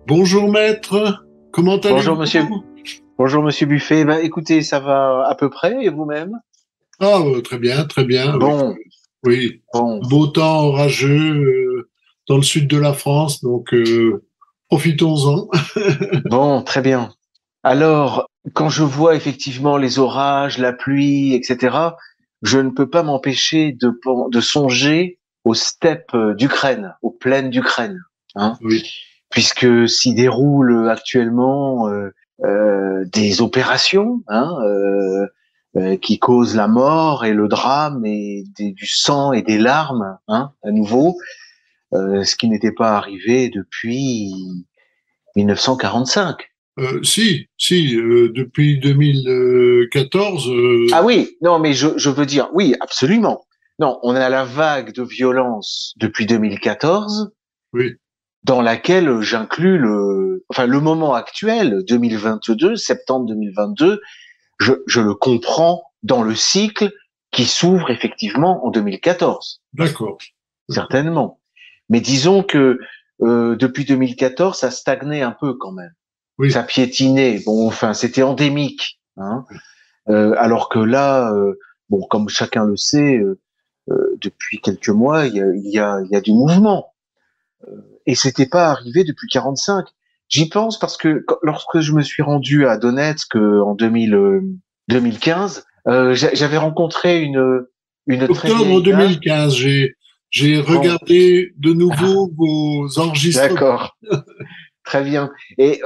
Bonjour maître, comment Bonjour monsieur, allez-vous? bonjour monsieur Buffet. Ben, écoutez, ça va à peu près et vous-même? Ah, très bien, oui. Bon, Oui, bon, beau temps orageux dans le sud de la France, donc profitons-en. bon, très bien. Alors, quand je vois effectivement les orages, la pluie, etc., je ne peux pas m'empêcher de songer aux steppes d'Ukraine, aux plaines d'Ukraine, hein, Oui, puisque s'y déroulent actuellement des opérations, qui causent la mort et le drame et du sang et des larmes, hein, à nouveau. Ce qui n'était pas arrivé depuis 1945. si, depuis 2014, Ah oui, non, mais je veux dire, oui, absolument. Non, on a la vague de violence depuis 2014, oui, dans laquelle j'inclus le moment actuel, 2022, septembre 2022, je le comprends dans le cycle qui s'ouvre effectivement en 2014, d'accord, d'accord, certainement. Mais disons que depuis 2014, ça stagnait un peu quand même. Ça oui, piétinait. Bon, enfin, c'était endémique, hein. Alors que là, bon, comme chacun le sait, depuis quelques mois, il y a du mouvement. Et c'était pas arrivé depuis 45. J'y pense parce que lorsque je me suis rendu à Donetsk en 2015, j'avais rencontré une très octobre vieille dame. 2015, j'ai Bon, regardé de nouveau vos enregistrements. d'accord, très bien. Et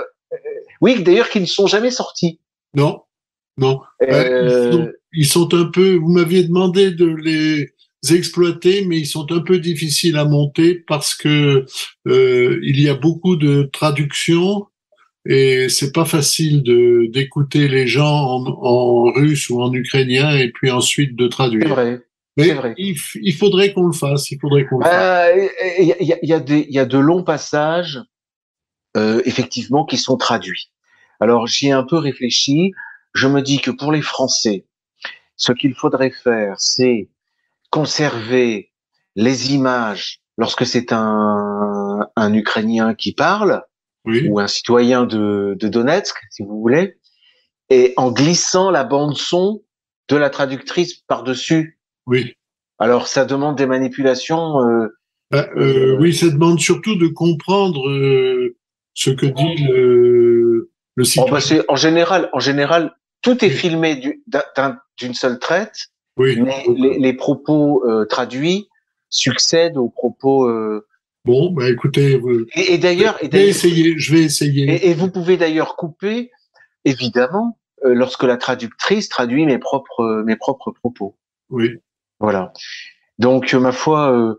oui, d'ailleurs, qui ne sont jamais sortis. Non, non. Euh, Ils sont un peu, vous m'aviez demandé de les exploiter, mais ils sont un peu difficiles à monter parce que il y a beaucoup de traductions et c'est pas facile d'écouter les gens en russe ou en ukrainien et puis ensuite de c'est traduire. vrai, c'est Mais vrai. il faudrait qu'on le fasse, il faudrait qu'on le fasse. Il y a de longs passages, effectivement, qui sont traduits. Alors, j'y ai un peu réfléchi. Je me dis que pour les Français, ce qu'il faudrait faire, c'est conserver les images lorsque c'est un Ukrainien qui parle, Oui, ou un citoyen de Donetsk, si vous voulez, et en glissant la bande son de la traductrice par-dessus. oui. Alors, ça demande des manipulations. Oui, ça demande surtout de comprendre ce que dit le Oh bah citoyen. c'est en général, tout est Oui, filmé d'une seule traite, oui. mais les propos traduits succèdent aux propos. Bon, bah écoutez, Et d'ailleurs, je vais essayer. et vous pouvez d'ailleurs couper, évidemment, lorsque la traductrice traduit mes propres propos. Oui. Voilà. Donc, ma foi,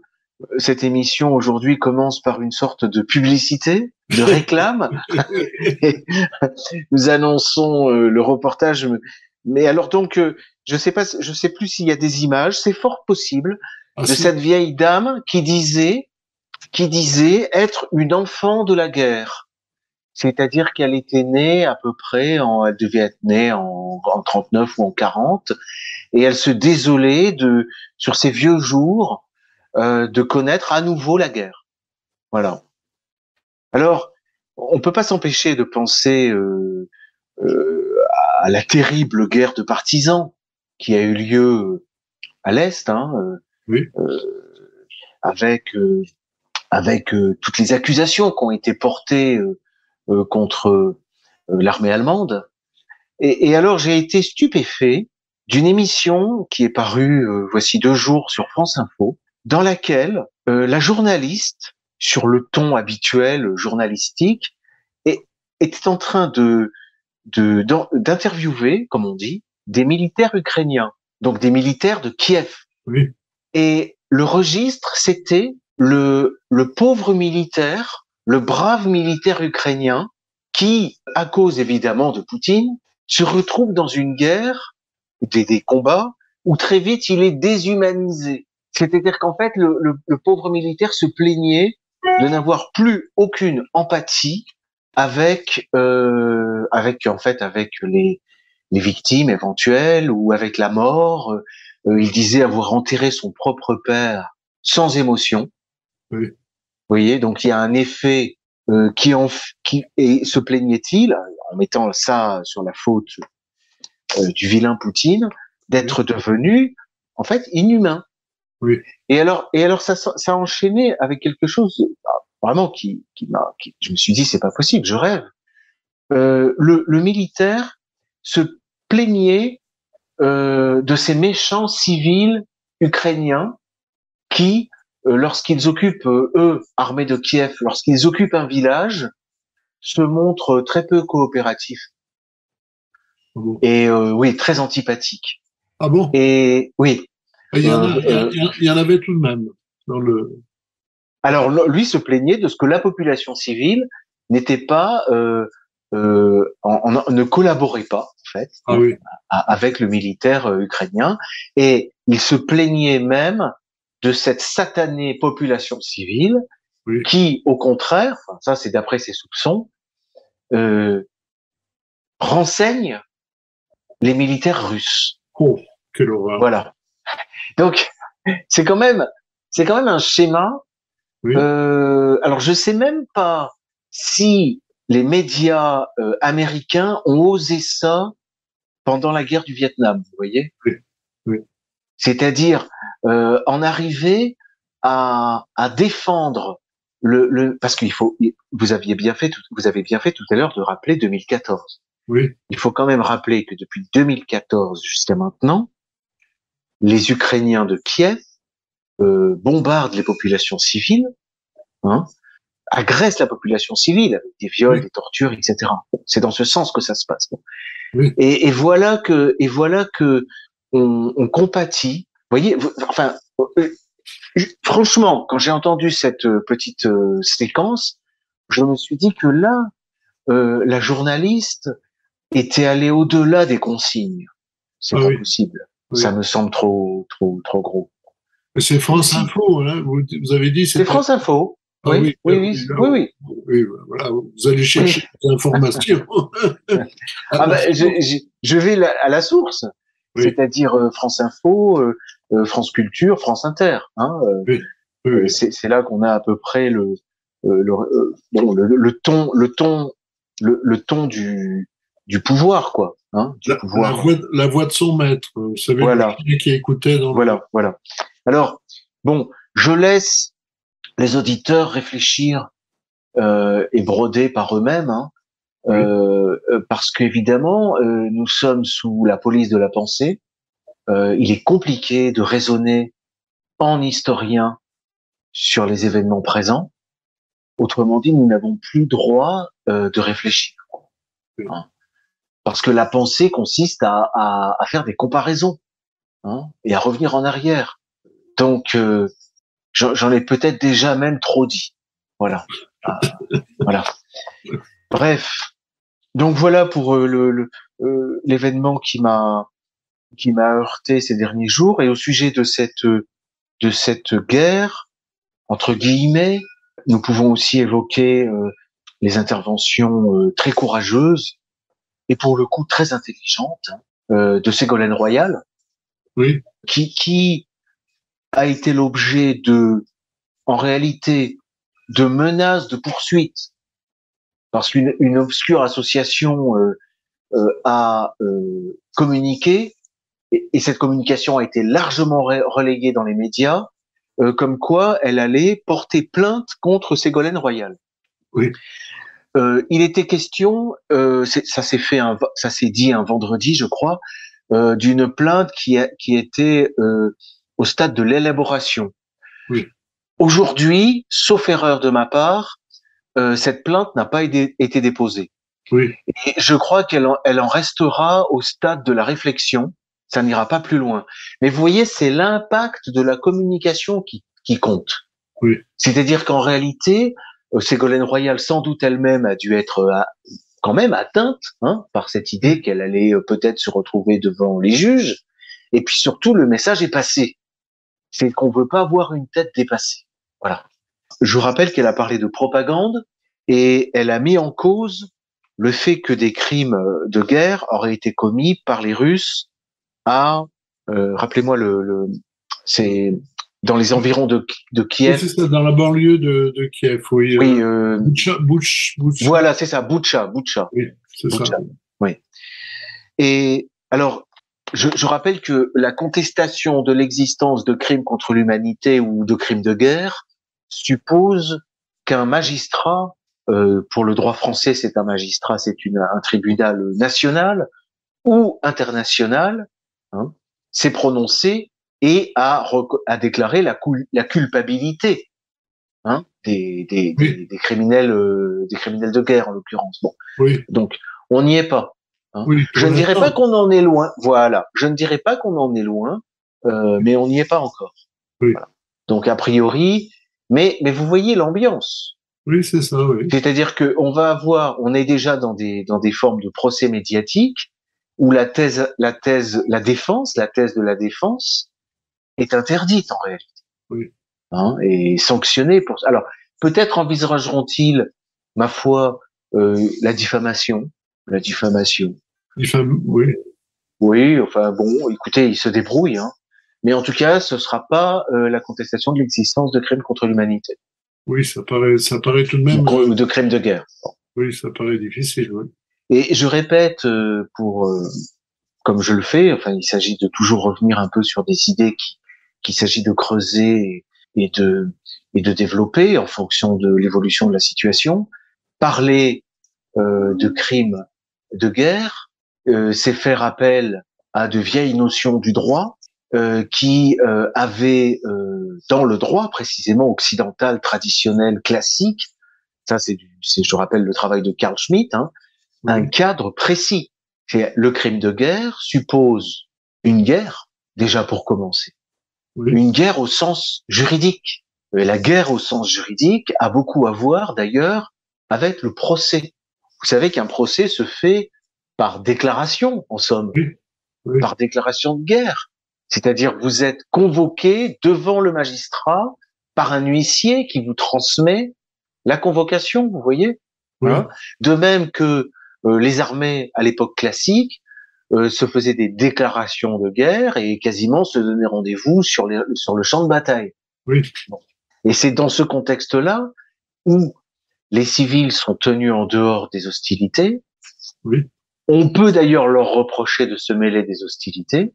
cette émission aujourd'hui commence par une sorte de publicité, de réclame. Nous annonçons le reportage. Mais alors donc, je sais plus s'il y a des images. C'est fort possible Ah de si, cette vieille dame qui disait être une enfant de la guerre. C'est-à-dire qu'elle était née à peu près elle devait être née en 39 ou en 40, et elle se désolait sur ses vieux jours, de connaître à nouveau la guerre. Voilà. Alors, on peut pas s'empêcher de penser euh, à la terrible guerre de partisans qui a eu lieu à l'Est, hein, oui, avec toutes les accusations qui ont été portées contre l'armée allemande. Et alors j'ai été stupéfait d'une émission qui est parue voici 2 jours sur France Info, dans laquelle la journaliste, sur le ton habituel journalistique, est, était en train d'interviewer, comme on dit, des militaires ukrainiens, donc des militaires de Kiev. oui, Et le registre, c'était le pauvre militaire, le brave militaire ukrainien, qui, à cause évidemment de Poutine, se retrouve dans une guerre, des combats, où très vite il est déshumanisé. C'est-à-dire qu'en fait, le pauvre militaire se plaignait de n'avoir plus aucune empathie avec les victimes éventuelles ou avec la mort. Il disait avoir enterré son propre père sans émotion. oui, Vous voyez, donc il y a un effet et se plaignait-il, en mettant ça sur la faute du vilain Poutine, d'être devenu en fait inhumain. Oui. Et alors ça a enchaîné avec quelque chose vraiment je me suis dit c'est pas possible, je rêve. Le militaire se plaignait de ces méchants civils ukrainiens qui, lorsqu'ils occupent, eux, armée de Kiev, lorsqu'ils occupent un village, se montrent très peu coopératifs Ah bon. et oui, très antipathiques. Ah bon? Et oui. Il y en a, euh, euh, il y en avait tout de même dans le. alors lui se plaignait de ce que la population civile n'était pas, ne collaborait pas en fait, Ah oui. avec le militaire ukrainien, et il se plaignait même de cette satanée population civile Oui. qui, au contraire, enfin, ça c'est d'après ses soupçons, renseigne les militaires russes. Oh, quelle horreur. Voilà. Donc c'est quand même, c'est quand même un schéma. Oui. Alors je sais même pas si les médias américains ont osé ça pendant la guerre du Vietnam, vous voyez. Oui. Oui. C'est-à-dire en arriver à défendre parce qu'il faut, vous avez bien fait tout à l'heure de rappeler 2014. Oui. Il faut quand même rappeler que depuis 2014 jusqu'à maintenant, les Ukrainiens de Kiev bombardent les populations civiles, hein, agressent la population civile avec des viols, Oui. des tortures, etc. C'est dans ce sens que ça se passe. Oui. Et voilà que on compatit. Vous voyez, enfin, franchement, quand j'ai entendu cette petite séquence, je me suis dit que là, la journaliste était allée au-delà des consignes. C'est Ah pas oui. possible. Ça Oui. me semble trop gros. C'est Et France si, Info, hein. Vous avez dit c'est c'était. France Info. Ah Oui, oui, oui, oui, oui, là, oui, oui. oui, voilà, vous allez Oui. chercher des informations. Ah La ben, France, je vais à la source, oui, c'est-à-dire France Info, France Culture, France Inter. Hein, oui, oui, oui. c'est là qu'on a à peu près bon, le ton du pouvoir, quoi, hein, du pouvoir. La voix de son maître, vous savez, le Voilà, chien qui écoutait dans le. voilà. Alors, bon, je laisse les auditeurs réfléchir et broder par eux-mêmes, hein, Oui, parce qu'évidemment, nous sommes sous la police de la pensée. Il est compliqué de raisonner en historien sur les événements présents. Autrement dit, nous n'avons plus droit de réfléchir, oui. hein, parce que la pensée consiste à faire des comparaisons, hein, et à revenir en arrière. Donc, j'en ai peut-être déjà même trop dit. Voilà. Voilà. Bref. Donc voilà pour l'événement qui m'a heurté ces derniers jours. Et au sujet de cette guerre entre guillemets, nous pouvons aussi évoquer les interventions très courageuses et pour le coup très intelligentes de Ségolène Royal, Oui, qui a été l'objet en réalité, de menaces de poursuite parce qu'une obscure association a communiqué et cette communication a été largement relayée dans les médias, comme quoi elle allait porter plainte contre Ségolène Royal. oui, Il était question, ça s'est dit un vendredi, je crois, d'une plainte qui était au stade de l'élaboration. oui, Aujourd'hui, sauf erreur de ma part, cette plainte n'a pas été déposée. oui, Et je crois elle en restera au stade de la réflexion. Ça n'ira pas plus loin. Mais vous voyez, c'est l'impact de la communication qui compte. oui, C'est-à-dire qu'en réalité, Ségolène Royal, sans doute elle-même, a dû être quand même atteinte, hein, par cette idée qu'elle allait peut-être se retrouver devant les juges. Et puis surtout, le message est passé. C'est qu'on veut pas voir une tête dépassée. Voilà. Je vous rappelle qu'elle a parlé de propagande et elle a mis en cause le fait que des crimes de guerre auraient été commis par les Russes à, rappelez-moi c'est dans les environs de Oui, Kiev. c'est ça, dans la banlieue de Kiev, oui. Oui, Butcha. voilà, c'est ça, Boutcha. Oui, c'est ça. Boutcha. Oui. Et alors, je rappelle que la contestation de l'existence de crimes contre l'humanité ou de crimes de guerre suppose qu'un magistrat, pour le droit français, c'est un magistrat, un tribunal national ou international, hein, s'est prononcé et a déclaré la culpabilité, hein, Oui, des criminels de guerre en l'occurrence. Bon, oui, donc on n'y est pas. Hein. oui, Je pour ne dirais pas l'instant. qu'on en est loin. Voilà, je ne dirais pas qu'on en est loin, mais on n'y est pas encore. Oui, Voilà. Donc a priori, mais vous voyez l'ambiance. oui, c'est ça, oui. C'est-à-dire que on est déjà dans des formes de procès médiatiques où la thèse de la défense est interdite en réalité, Oui. hein, et sanctionnée pour. Alors peut-être envisageront-ils, ma foi, la diffamation. Oui, Oui, enfin bon, écoutez, ils se débrouillent, hein. Mais en tout cas, ce sera pas la contestation de l'existence de crimes contre l'humanité oui, ça paraît tout de ou même, de crimes de guerre. oui, ça paraît difficile, oui. Et je répète, comme je le fais, enfin, il s'agit de toujours revenir un peu sur des idées qu'il s'agit de creuser et de, et de développer en fonction de l'évolution de la situation. Parler de crimes de guerre, c'est faire appel à de vieilles notions du droit qui avaient dans le droit précisément occidental, traditionnel, classique, ça je rappelle le travail de Carl Schmitt, hein, un Oui, cadre précis. Le crime de guerre suppose une guerre, déjà pour commencer, oui, une guerre au sens juridique. Et la guerre au sens juridique a beaucoup à voir d'ailleurs avec le procès. Vous savez qu'un procès se fait par déclaration, en somme, oui, oui, par déclaration de guerre. C'est-à-dire vous êtes convoqué devant le magistrat par un huissier qui vous transmet la convocation, vous voyez, hein. oui, De même que les armées à l'époque classique se faisaient des déclarations de guerre et quasiment se donnaient rendez-vous sur le champ de bataille. oui, Bon. Et c'est dans ce contexte-là où les civils sont tenus en dehors des hostilités. oui, On peut d'ailleurs leur reprocher de se mêler des hostilités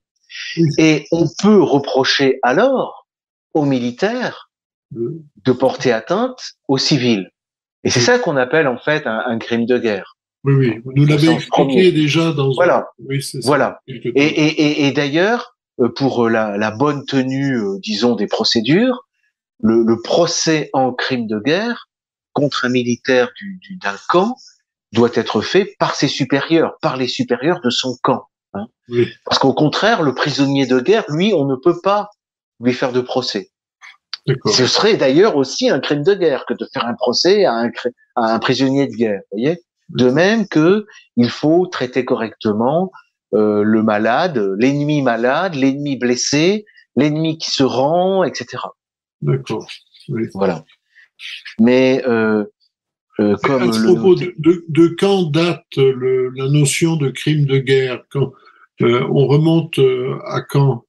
oui. et on peut reprocher alors aux militaires Euh, de porter atteinte aux civils. Et c'est oui, ça qu'on appelle en fait un crime de guerre, oui, oui. Vous nous au l'avez sens expliqué premier. déjà Voilà, oui, c'est ça, voilà. quelque Et, temps. et d'ailleurs, pour la bonne tenue, disons, des procédures, le procès en crime de guerre contre un militaire d'un camp doit être fait par ses supérieurs, par les supérieurs de son camp. Hein. Oui, Parce qu'au contraire, le prisonnier de guerre, lui, on ne peut pas lui faire de procès. d'accord. Ce serait d'ailleurs aussi un crime de guerre que de faire un procès à un prisonnier de guerre. Voyez. De D'accord. même que il faut traiter correctement le malade, l'ennemi blessé, l'ennemi qui se rend, etc. D'accord. Oui. Voilà. Mais Et à comme ce le propos, notait. de quand date la notion de crime de guerre? Quand, on remonte à quand?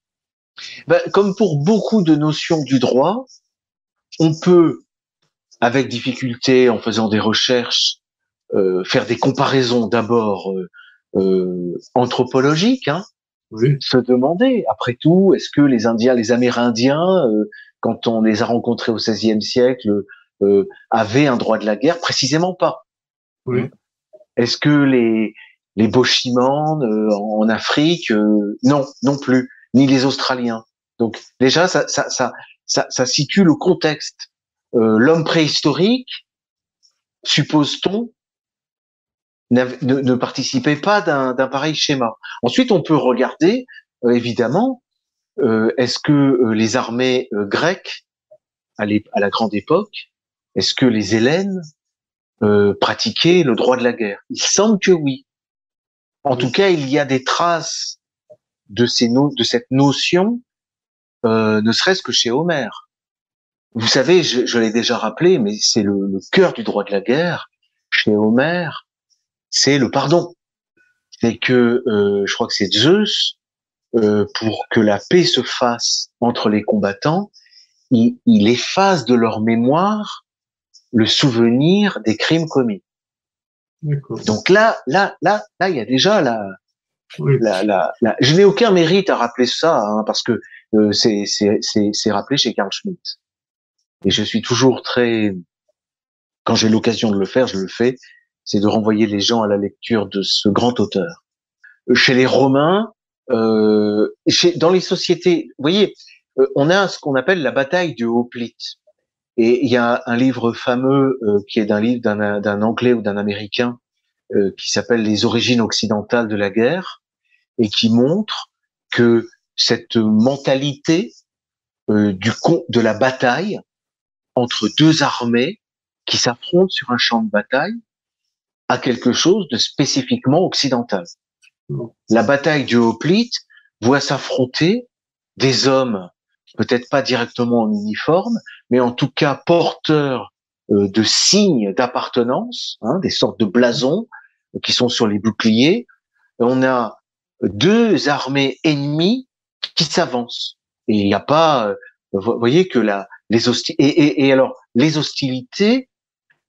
Ben, comme pour beaucoup de notions du droit, on peut, avec difficulté, en faisant des recherches, faire des comparaisons d'abord anthropologiques, hein, Oui, se demander, après tout, est-ce que les Amérindiens, quand on les a rencontrés au XVIe siècle, avaient un droit de la guerre? Précisément pas. Hein. oui, Est-ce que les Boshimans en Afrique, non, non plus, ni les Australiens. Donc déjà, ça situe le contexte. L'homme préhistorique, suppose-t-on, ne participait pas d'un pareil schéma. Ensuite, on peut regarder, évidemment, est-ce que les armées grecques, à la grande époque, est-ce que les Hellènes pratiquaient le droit de la guerre? Il semble que oui. En tout oui, cas, il y a des traces de cette notion, ne serait-ce que chez Homère. Vous savez, je l'ai déjà rappelé, mais c'est le cœur du droit de la guerre. Chez Homère, c'est le pardon. C'est que, je crois que c'est Zeus, pour que la paix se fasse entre les combattants, il efface de leur mémoire le souvenir des crimes commis. Donc là, il y a déjà je n'ai aucun mérite à rappeler ça, hein, parce que c'est rappelé chez Carl Schmitt. Et je suis toujours quand j'ai l'occasion de le faire, je le fais, c'est de renvoyer les gens à la lecture de ce grand auteur. Chez les Romains, dans les sociétés, vous voyez, on a ce qu'on appelle la bataille de Hoplite. Et il y a un livre fameux qui est d'un Anglais ou d'un Américain qui s'appelle Les origines occidentales de la guerre et qui montre que cette mentalité de la bataille entre deux armées qui s'affrontent sur un champ de bataille a quelque chose de spécifiquement occidental. La bataille de Hoplite voit s'affronter des hommes, peut-être pas directement en uniforme, mais en tout cas porteurs de signes d'appartenance, hein, des sortes de blasons qui sont sur les boucliers. On a deux armées ennemies qui s'avancent. Et il n'y a pas, vous voyez que les hostilités,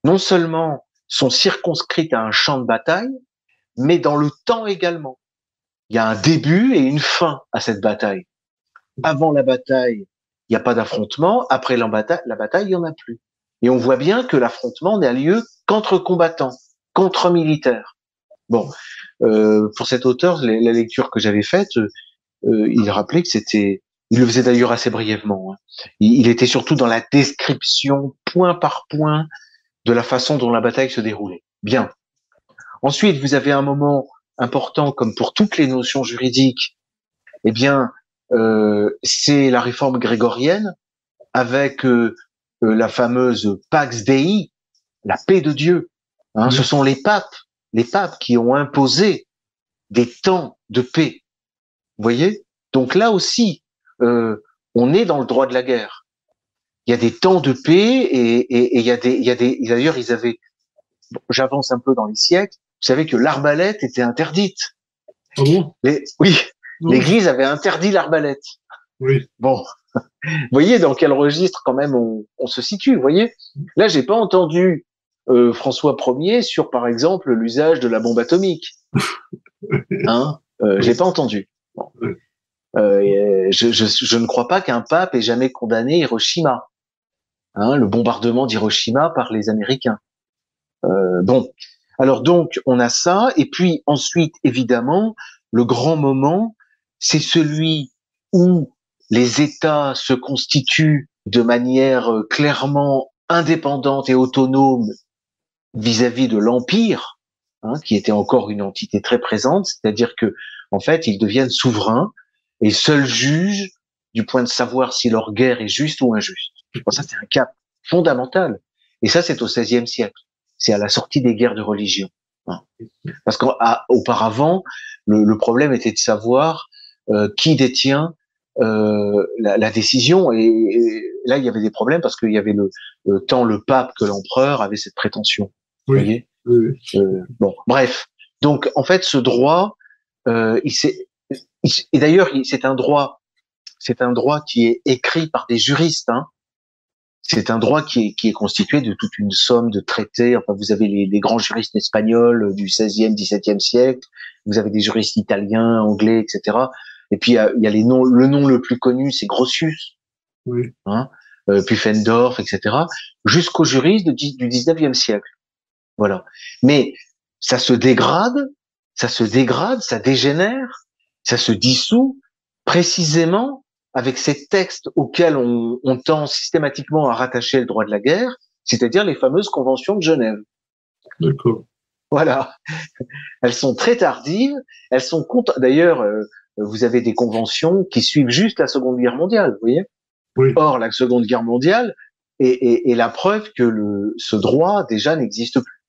non seulement sont circonscrites à un champ de bataille, mais dans le temps également. Il y a un début et une fin à cette bataille. Avant la bataille, il n'y a pas d'affrontement. Après la bataille, il n'y en a plus. Et on voit bien que l'affrontement n'a lieu qu'entre combattants, qu'entre militaires. Bon, pour cet auteur, la lecture que j'avais faite, il rappelait que il le faisait d'ailleurs assez brièvement, hein. Il était surtout dans la description, point par point, de la façon dont la bataille se déroulait. Bien. Ensuite, vous avez un moment important, comme pour toutes les notions juridiques, eh bien, c'est la réforme grégorienne avec la fameuse Pax Dei, la paix de Dieu. Hein, ce sont les papes qui ont imposé des temps de paix. Vous voyez? Donc là aussi, on est dans le droit de la guerre. Il y a des temps de paix et il y a des. D'ailleurs, ils avaient. J'avance un peu dans les siècles. Vous savez que l'arbalète était interdite. Ah bon? Oui, l'Église avait interdit l'arbalète. Oui. Bon, vous voyez dans quel registre quand même on se situe. Vous voyez, là, j'ai pas entendu François Ier sur, par exemple, l'usage de la bombe atomique. Hein, j'ai pas entendu. Bon. Je ne crois pas qu'un pape ait jamais condamné Hiroshima, hein, le bombardement d'Hiroshima par les Américains. Bon, alors donc on a ça, et puis ensuite évidemment le grand moment, c'est celui où les États se constituent de manière clairement indépendante et autonome vis-à-vis de l'Empire, hein, qui était encore une entité très présente, c'est-à-dire que en fait ils deviennent souverains et seuls juges du point de savoir si leur guerre est juste ou injuste. Bon, ça c'est un cap fondamental, et ça c'est au XVIe siècle. C'est à la sortie des guerres de religion. Parce qu'auparavant, le problème était de savoir qui détient la décision. Et là, il y avait des problèmes parce qu'il y avait tant le pape que l'empereur avaient cette prétention. Oui. Vous voyez, oui. Bon, bref. Donc, en fait, ce droit, et d'ailleurs, c'est un droit qui est écrit par des juristes. Hein. C'est un droit qui est constitué de toute une somme de traités. Enfin, vous avez les grands juristes espagnols du XVIe, XVIIe siècle. Vous avez des juristes italiens, anglais, etc. Et puis il y a le nom le plus connu, c'est Grotius, oui. Hein, Pufendorf, etc. Jusqu'aux juristes du XIXe siècle. Voilà. Mais ça se dégrade, ça dégénère, ça se dissout précisément avec ces textes auxquels on tend systématiquement à rattacher le droit de la guerre, c'est-à-dire les fameuses conventions de Genève. D'accord. Voilà. Elles sont très tardives. Elles sont d'ailleurs, vous avez des conventions qui suivent juste la Seconde Guerre mondiale, vous voyez. Oui. Or, la Seconde Guerre mondiale est la preuve que ce droit déjà n'existe plus,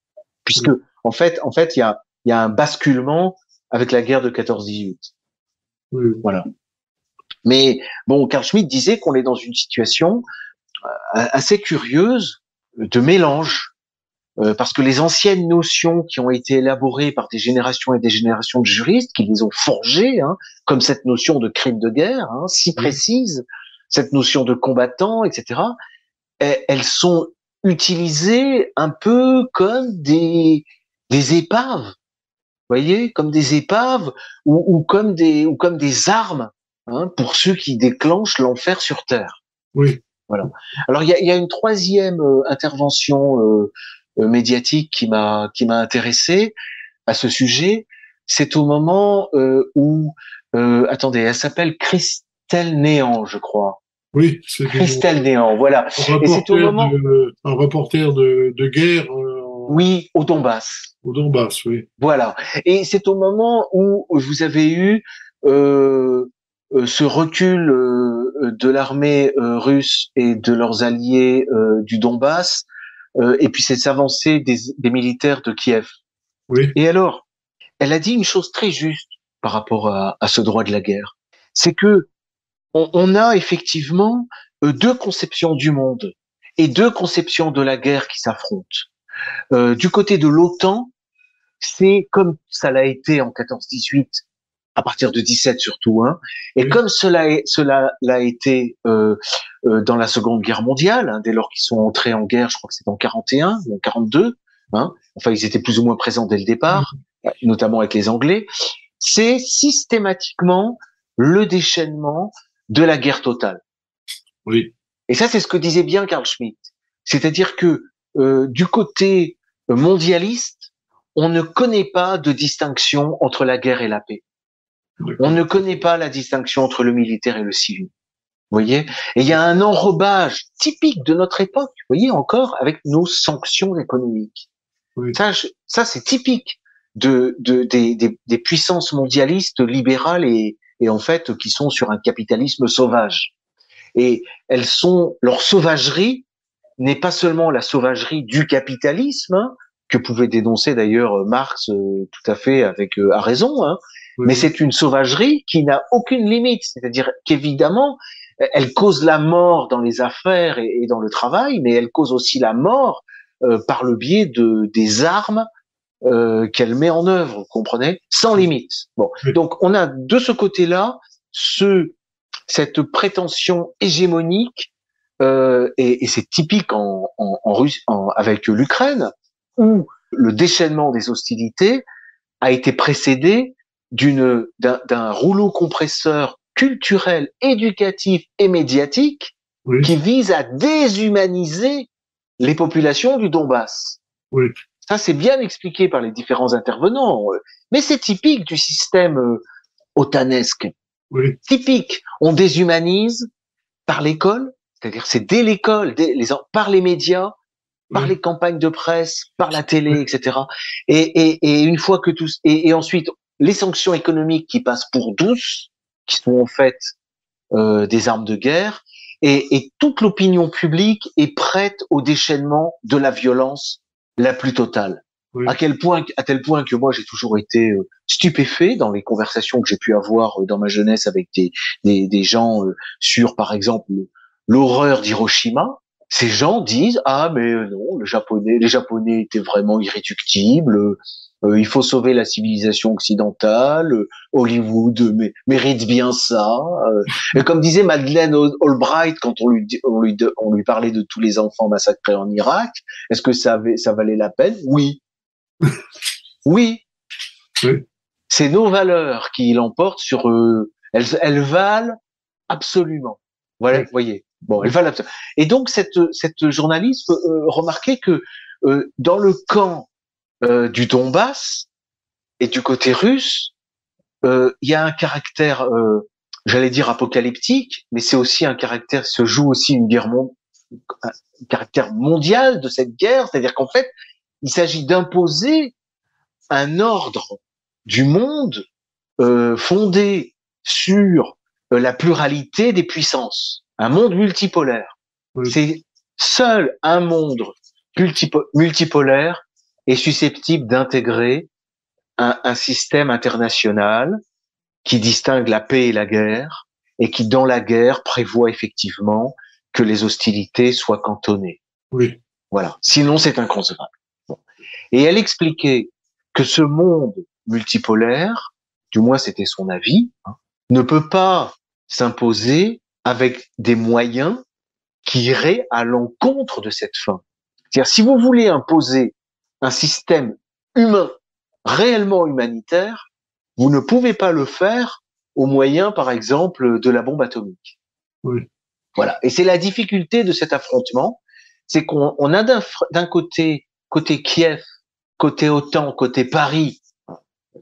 puisque oui. en fait, il y a un basculement avec la guerre de 14-18. Oui. Voilà. Mais bon, Carl Schmitt disait qu'on est dans une situation assez curieuse de mélange, parce que les anciennes notions qui ont été élaborées par des générations et des générations de juristes, qui les ont forgées, hein, comme cette notion de crime de guerre, hein, si précise, cette notion de combattant, etc., elles sont utilisées un peu comme des épaves, vous voyez, comme des épaves ou comme des armes, hein, pour ceux qui déclenchent l'enfer sur terre. Oui. Voilà. Alors il y a une troisième intervention médiatique qui m'a intéressé à ce sujet. C'est au moment où attendez, elle s'appelle Christelle Néant, je crois. Oui, c'est Christelle Néant, voilà. Et c'est au moment, un reporter de guerre oui, au Donbass. au Donbass, oui. Voilà. Et c'est au moment où vous avez eu ce recul de l'armée russe et de leurs alliés du Donbass, et puis cette avancée des militaires de Kiev. Oui, Et alors, elle a dit une chose très juste par rapport à ce droit de la guerre. C'est que on a effectivement deux conceptions du monde et deux conceptions de la guerre qui s'affrontent. Du côté de l'OTAN, c'est comme ça l'a été en 14-18, à partir de 17 surtout, hein, et oui, comme cela l'a été dans la Seconde Guerre mondiale, hein, dès lors qu'ils sont entrés en guerre, je crois que c'est en 41 ou en 42, hein, enfin ils étaient plus ou moins présents dès le départ, notamment avec les Anglais, c'est systématiquement le déchaînement de la guerre totale. oui, Et ça, c'est ce que disait bien Carl Schmitt. C'est-à-dire que du côté mondialiste, on ne connaît pas de distinction entre la guerre et la paix. On ne connaît pas la distinction entre le militaire et le civil. Vous voyez? Et il y a un enrobage typique de notre époque, vous voyez encore, avec nos sanctions économiques. oui, Ça c'est typique des puissances mondialistes libérales et en fait qui sont sur un capitalisme sauvage. Et leur sauvagerie n'est pas seulement la sauvagerie du capitalisme, hein, que pouvait dénoncer d'ailleurs Marx tout à fait avec à raison, hein, mais oui, c'est une sauvagerie qui n'a aucune limite, c'est-à-dire qu'évidemment elle cause la mort dans les affaires et dans le travail, mais elle cause aussi la mort par le biais des armes qu'elle met en œuvre, vous comprenez, sans limite. Bon, oui, donc on a de ce côté-là cette prétention hégémonique, et c'est typique en Russie, avec l'Ukraine, où le déchaînement des hostilités a été précédé d'un rouleau compresseur culturel, éducatif et médiatique oui, qui vise à déshumaniser les populations du Donbass. oui, Ça, c'est bien expliqué par les différents intervenants, mais c'est typique du système otanesque. oui, Typique. On déshumanise par l'école, c'est-à-dire c'est dès l'école, par les médias, par oui, les campagnes de presse, par la télé, etc. Et une fois que tous, et ensuite les sanctions économiques qui passent pour douces, qui sont en fait des armes de guerre, et toute l'opinion publique est prête au déchaînement de la violence la plus totale. oui, À tel point que moi j'ai toujours été stupéfait dans les conversations que j'ai pu avoir dans ma jeunesse avec des gens sur, par exemple, l'horreur d'Hiroshima. Ces gens disent ah mais non, les Japonais étaient vraiment irréductibles. Il faut sauver la civilisation occidentale. Hollywood mérite bien ça. Et comme disait Madeleine Albright quand on lui parlait de tous les enfants massacrés en Irak, est-ce que ça valait la peine? Oui, oui. oui, C'est nos valeurs qui l'emportent sur eux. Elles valent absolument. Voilà, oui, vous voyez. Bon, elles valent absolument. Et donc cette journaliste remarquait que dans le camp du Donbass et du côté russe, il y a un caractère, j'allais dire apocalyptique, mais c'est aussi un caractère, se joue aussi une guerre un caractère mondial de cette guerre, c'est-à-dire qu'en fait, il s'agit d'imposer un ordre du monde fondé sur la pluralité des puissances, un monde multipolaire. oui, C'est seul un monde multipolaire est susceptible d'intégrer un système international qui distingue la paix et la guerre et qui, dans la guerre, prévoit effectivement que les hostilités soient cantonnées. oui, Voilà. Sinon, c'est inconcevable. Bon. Et elle expliquait que ce monde multipolaire, du moins c'était son avis, hein, ne peut pas s'imposer avec des moyens qui iraient à l'encontre de cette fin. C'est-à-dire, si vous voulez imposer un système humain, réellement humanitaire, vous ne pouvez pas le faire au moyen, par exemple, de la bombe atomique. Oui. Voilà. Et c'est la difficulté de cet affrontement, c'est qu'on a d'un côté Kiev, côté OTAN, côté Paris,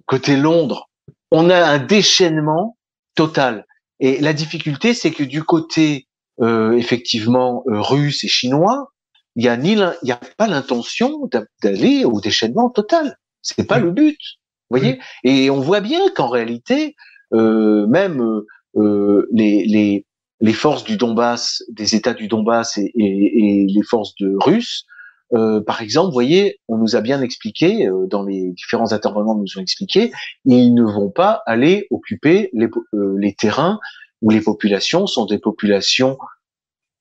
côté Londres, on a un déchaînement total. Et la difficulté, c'est que du côté effectivement russe et chinois, il y a pas l'intention d'aller au déchaînement total. C'est pas le but, vous voyez. Et on voit bien qu'en réalité, même les forces du Donbass, des États du Donbass et les forces de russes, par exemple, vous voyez, on nous a bien expliqué, dans les différents intervenants nous ont expliqué, ils ne vont pas aller occuper les terrains où les populations sont des populations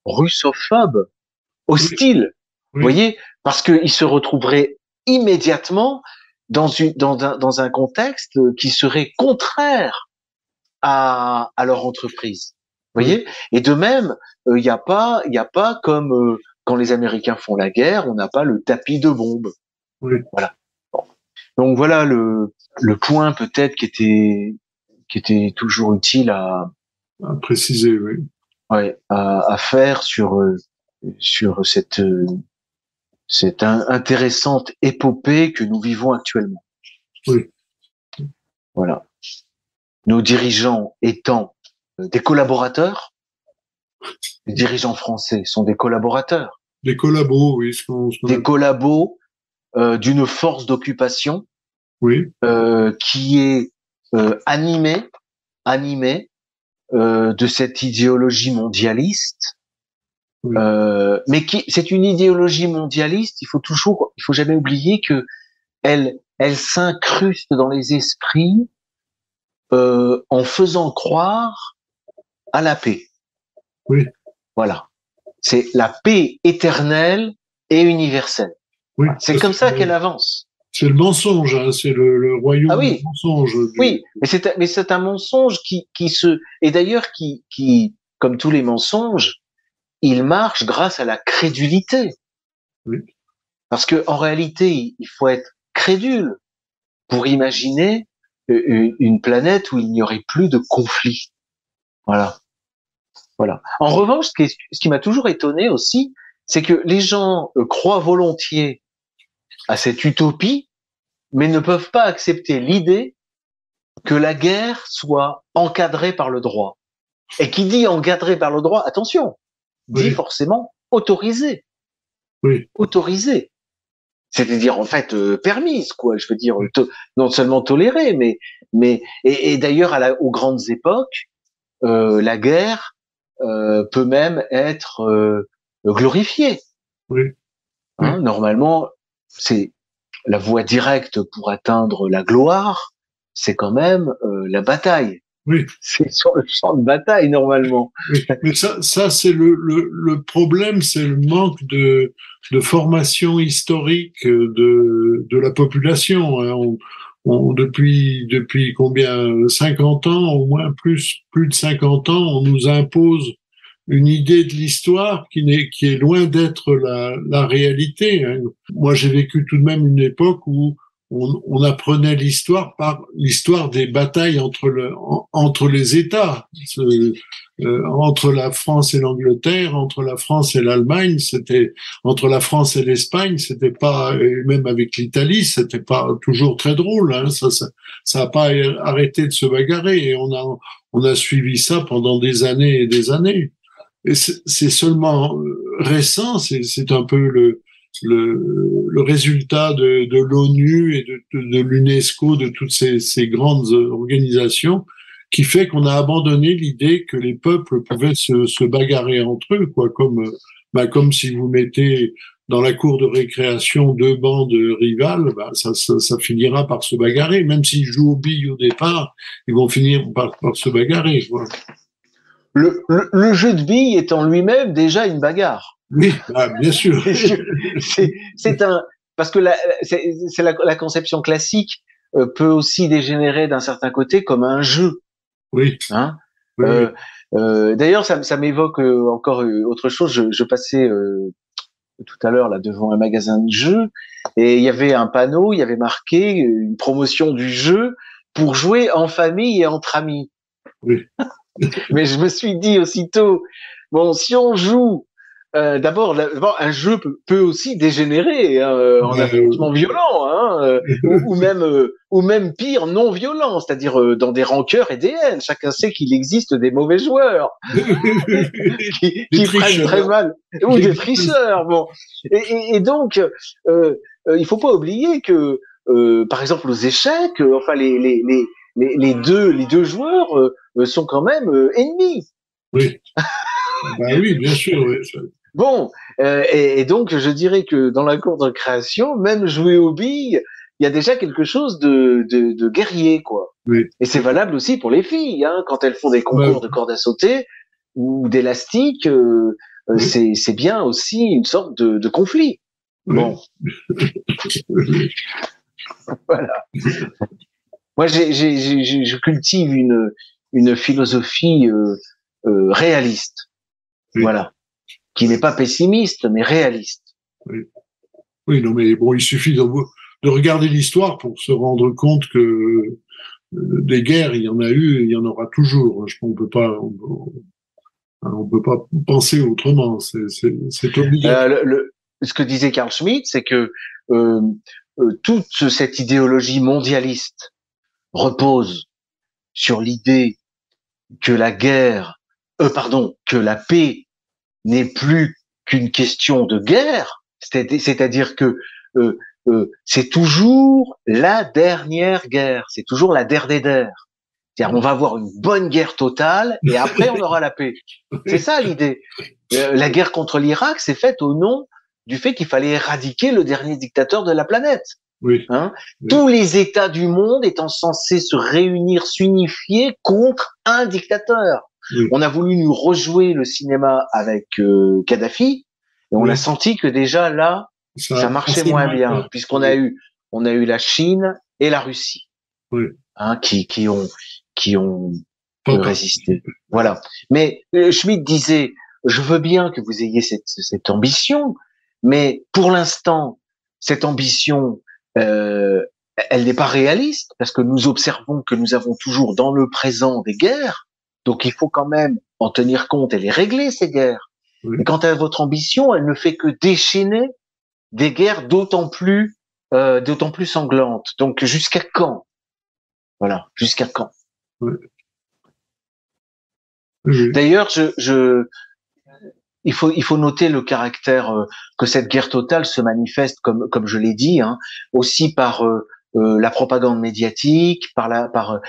russophobes, hostiles, vous voyez, parce qu'ils se retrouveraient immédiatement dans un contexte qui serait contraire à leur entreprise. Vous voyez. Et de même, il n'y a pas comme quand les Américains font la guerre, on n'a pas le tapis de bombes. Oui. Voilà. Bon. Donc voilà le point peut-être qui était toujours utile à préciser, oui. Ouais, à faire sur cette intéressante épopée que nous vivons actuellement. Oui. Voilà. Nos dirigeants étant des collaborateurs, les dirigeants français sont des collaborateurs. Des collabos, oui. Des collabos d'une force d'occupation oui. Qui est animée de cette idéologie mondialiste. Oui. Mais c'est une idéologie mondialiste, il faut jamais oublier que elle s'incruste dans les esprits en faisant croire à la paix. Oui. Voilà. C'est la paix éternelle et universelle. Oui. C'est comme ça qu'elle avance. C'est le mensonge, hein, c'est le royaume du mensonge. Oui, mais c'est un mensonge et d'ailleurs qui, comme tous les mensonges, il marche grâce à la crédulité. Oui. Parce que en réalité, il faut être crédule pour imaginer une planète où il n'y aurait plus de conflit. Voilà. Voilà. En revanche, ce qui m'a toujours étonné aussi, c'est que les gens croient volontiers à cette utopie, mais ne peuvent pas accepter l'idée que la guerre soit encadrée par le droit. Et qui dit encadrée par le droit, attention, dit forcément autorisée. Oui. Autorisée. C'est-à-dire, en fait, permise, quoi. Je veux dire, non seulement tolérée, mais et d'ailleurs, aux grandes époques, la guerre peut même être glorifiée. Oui. Hein, normalement, c'est la voie directe pour atteindre la gloire, c'est quand même la bataille. Oui. C'est sur le champ de bataille normalement. Oui. Mais ça c'est le problème, c'est le manque de formation historique de la population. Hein. Depuis combien 50 ans, au moins plus de 50 ans, on nous impose une idée de l'histoire qui est loin d'être la réalité. Hein. Moi, j'ai vécu tout de même une époque où on apprenait l'histoire par l'histoire des batailles entre les États, entre la France et l'Angleterre, entre la France et l'Allemagne, entre la France et l'Espagne, c'était pas, et même avec l'Italie, c'était pas toujours très drôle. Hein, ça a pas arrêté de se bagarrer et on a suivi ça pendant des années et des années. Et c'est seulement récent, c'est un peu le résultat de l'ONU et de l'UNESCO, de toutes ces grandes organisations, qui fait qu'on a abandonné l'idée que les peuples pouvaient se bagarrer entre eux, quoi, comme si vous mettez dans la cour de récréation deux bandes rivales, ça finira par se bagarrer. Même s'ils jouent aux billes au départ, ils vont finir par se bagarrer, quoi. Le jeu de billes est en lui-même déjà une bagarre. Oui, bien sûr. Parce que la conception classique peut aussi dégénérer d'un certain côté comme un jeu. Oui. Hein. Oui. D'ailleurs, ça m'évoque encore autre chose. Je passais tout à l'heure là devant un magasin de jeux et il y avait un panneau, il y avait marqué une promotion du jeu pour jouer en famille et entre amis. Oui. Mais je me suis dit aussitôt, bon, si on joue, d'abord, un jeu peut aussi dégénérer hein, en affrontement violent, hein, ou même pire, non violent, c'est-à-dire dans des rancœurs et des haines. Chacun sait qu'il existe des mauvais joueurs qui prennent très mal, ou des tricheurs. Bon, et donc, il faut pas oublier que, par exemple, aux échecs, enfin les deux joueurs sont quand même ennemis. Oui. Bah oui, bien sûr. Oui. Bon, et donc je dirais que dans la cour de création, même jouer aux billes, il y a déjà quelque chose de guerrier, quoi. Oui. Et c'est valable aussi pour les filles, hein, quand elles font des concours de corde à sauter ou d'élastique, Oui. c'est bien aussi une sorte de conflit. Oui. Bon, voilà. Moi, je cultive une philosophie réaliste, Oui. voilà, qui n'est pas pessimiste, mais réaliste. Oui. Oui, non, mais bon, il suffit de regarder l'histoire pour se rendre compte que des guerres, il y en a eu, et il y en aura toujours. On peut pas penser autrement. C'est obligatoire. Ce que disait Carl Schmitt, c'est que euh, toute cette idéologie mondialiste repose sur l'idée que la guerre, que la paix n'est plus qu'une question de guerre, c'est-à-dire que c'est toujours la dernière guerre, c'est toujours la der des der. C'est-à-dire on va avoir une bonne guerre totale et après on aura la paix. C'est ça l'idée. La guerre contre l'Irak, c'est faite au nom du fait qu'il fallait éradiquer le dernier dictateur de la planète. Oui. Hein, Oui. tous les États du monde étant censés se réunir, s'unifier contre un dictateur. Oui. On a voulu nous rejouer le cinéma avec Kadhafi et on Oui. a senti que déjà là, ça marchait moins bien puisqu'on a eu la Chine et la Russie oui. hein, qui ont Pas résisté. Voilà. Mais Schmitt disait, je veux bien que vous ayez cette ambition, mais pour l'instant, cette ambition, elle n'est pas réaliste parce que nous observons que nous avons toujours dans le présent des guerres, donc il faut quand même en tenir compte et les régler ces guerres. Oui. Et quant à votre ambition, elle ne fait que déchaîner des guerres d'autant plus sanglantes. Donc jusqu'à quand? Voilà, jusqu'à quand? Oui. Oui. D'ailleurs, il faut noter le caractère que cette guerre totale se manifeste, comme je l'ai dit, hein, aussi par la propagande médiatique, par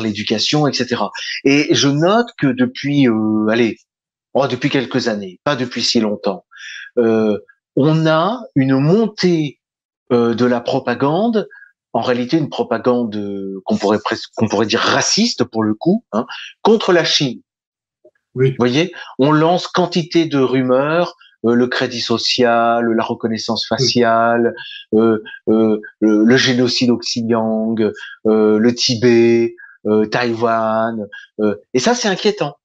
l'éducation, etc. Et je note que depuis, depuis quelques années, pas depuis si longtemps, on a une montée de la propagande, en réalité une propagande qu'on pourrait dire raciste pour le coup, hein, contre la Chine. Oui. Vous voyez, on lance quantité de rumeurs, le crédit social, la reconnaissance faciale, le génocide au Xinjiang, le Tibet, Taïwan, et ça c'est inquiétant.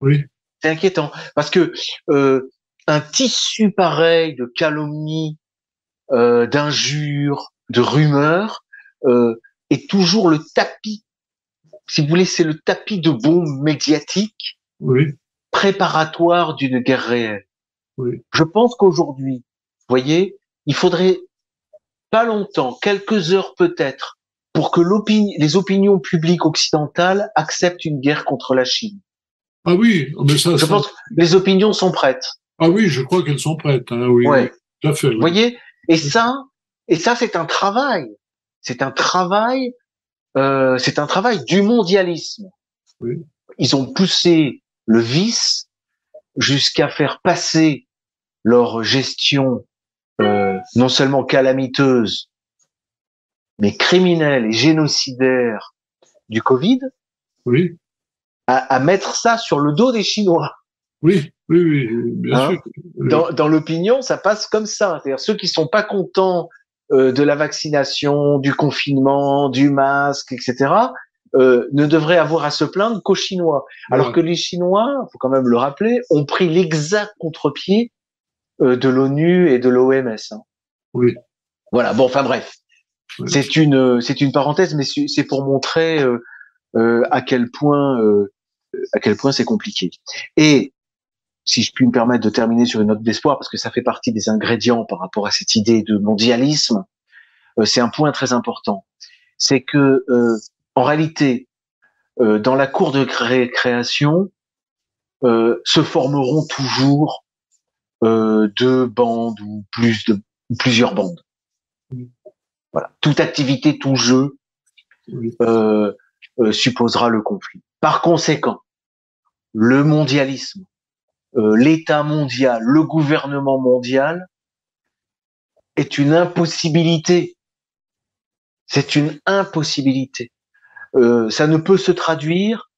Oui. C'est inquiétant parce que un tissu pareil de calomnies, d'injures, de rumeurs est toujours le tapis. Si vous voulez, c'est le tapis de bombes médiatiques. Oui. Préparatoire d'une guerre réelle. Oui. Je pense qu'aujourd'hui, vous voyez, il faudrait pas longtemps, quelques heures peut-être, pour que les opinions publiques occidentales acceptent une guerre contre la Chine. Ah oui, mais je pense que les opinions sont prêtes. Ah oui, je crois qu'elles sont prêtes. Hein, oui, ouais. Oui, tout à fait. Oui. Vous voyez, et ça, c'est un travail. C'est un travail du mondialisme. Oui. Ils ont poussé le vice jusqu'à faire passer leur gestion non seulement calamiteuse, mais criminelle et génocidaire du Covid, Oui. à mettre ça sur le dos des Chinois. Oui, oui, oui, bien sûr. Oui. Dans l'opinion, ça passe comme ça. C'est-à-dire ceux qui sont pas contents de la vaccination, du confinement, du masque, etc., ne devrait avoir à se plaindre qu'aux Chinois. Alors que les Chinois, faut quand même le rappeler, ont pris l'exact contre-pied de l'ONU et de l'OMS. Hein. Oui. Voilà. Bon, enfin bref, oui. C'est une parenthèse, mais c'est pour montrer à quel point c'est compliqué. Et si je puis me permettre de terminer sur une note d'espoir, parce que ça fait partie des ingrédients par rapport à cette idée de mondialisme, c'est un point très important. C'est que en réalité, dans la cour de création, se formeront toujours deux bandes ou plusieurs bandes. Voilà. Toute activité, tout jeu supposera le conflit. Par conséquent, le mondialisme, l'État mondial, le gouvernement mondial est une impossibilité. C'est une impossibilité. Ça ne peut se traduire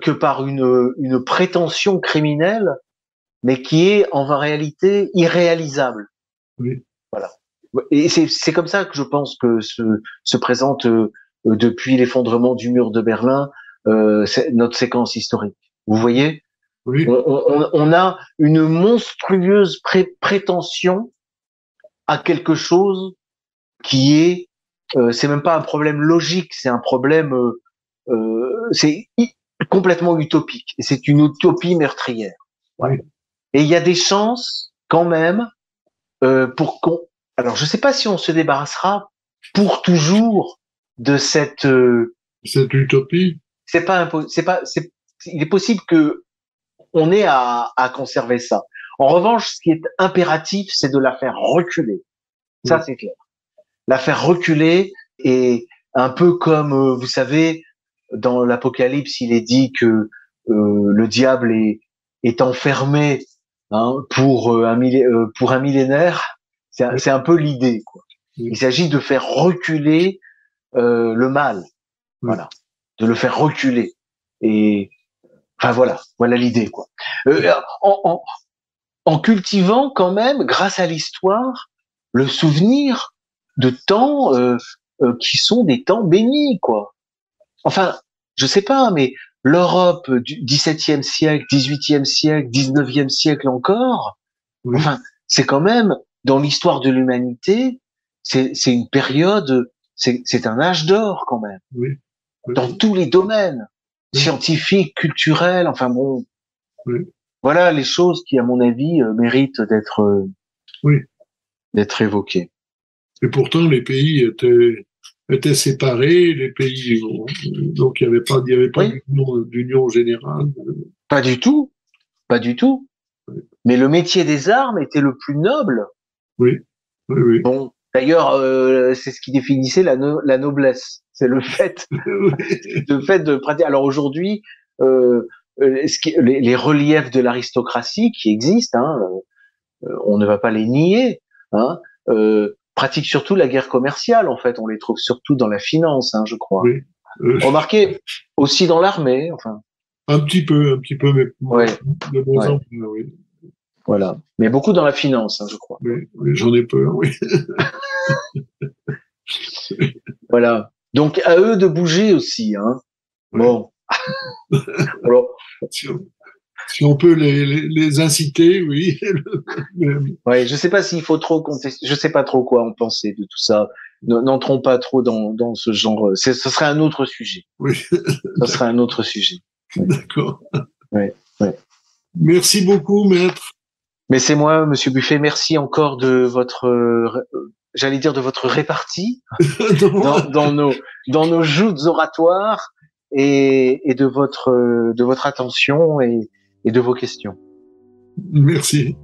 que par une prétention criminelle, mais qui est en réalité irréalisable. Oui. Voilà. Et c'est comme ça que je pense que se présente depuis l'effondrement du mur de Berlin notre séquence historique. Vous voyez, oui. On a une monstrueuse prétention à quelque chose qui est c'est même pas un problème logique, c'est un problème c'est complètement utopique et c'est une utopie meurtrière. Voilà. Oui. Et il y a des chances quand même pour qu'on alors je sais pas si on se débarrassera pour toujours de cette utopie. Il est possible que on ait à conserver ça. En revanche, ce qui est impératif, c'est de la faire reculer. Oui. Ça, c'est clair. La faire reculer et un peu comme, vous savez, dans l'Apocalypse, il est dit que le diable est enfermé pour un millénaire. C'est un peu l'idée, quoi. Oui. Il s'agit de faire reculer le mal, oui. Voilà, de le faire reculer. Et enfin voilà l'idée, quoi. En cultivant quand même, grâce à l'histoire, le souvenir de temps qui sont des temps bénis, quoi. Enfin, je sais pas, mais l'Europe du XVIIe siècle, XVIIIe siècle, XIXe siècle encore, oui. Enfin, c'est quand même dans l'histoire de l'humanité, c'est une période, c'est un âge d'or quand même, oui. Oui. Dans tous les domaines, oui. Scientifiques, culturels, enfin bon. Oui. Voilà les choses qui, à mon avis, méritent d'être oui. d'être évoquées. Et pourtant, les pays étaient séparés, les pays, donc il n'y avait pas oui. d'union générale. Pas du tout, pas du tout. Oui. Mais le métier des armes était le plus noble. Oui, oui, oui. Bon, d'ailleurs, c'est ce qui définissait la noblesse. C'est le fait, le fait de pratiquer. Alors aujourd'hui, les reliefs de l'aristocratie qui existent, on ne va pas les nier, pratiquent surtout la guerre commerciale. En fait, on les trouve surtout dans la finance, je crois. Oui. Remarquez aussi dans l'armée, enfin. Un petit peu, mais ouais. De bons exemples, oui. Voilà, mais beaucoup dans la finance, je crois. Oui, j'en ai peur, oui. Voilà. Donc à eux de bouger aussi, Oui. Bon. Alors, si on peut les inciter, oui. Ouais, je sais pas s'il faut trop contester, je sais pas trop quoi en penser de tout ça. N'entrons pas trop dans ce genre. Ce serait un autre sujet. Oui. Ce serait un autre sujet. D'accord. Ouais. Merci beaucoup, maître. Mais c'est moi, Monsieur Buffet. Merci encore de votre, j'allais dire de votre répartie dans nos joutes oratoires et de votre attention et de vos questions. Merci.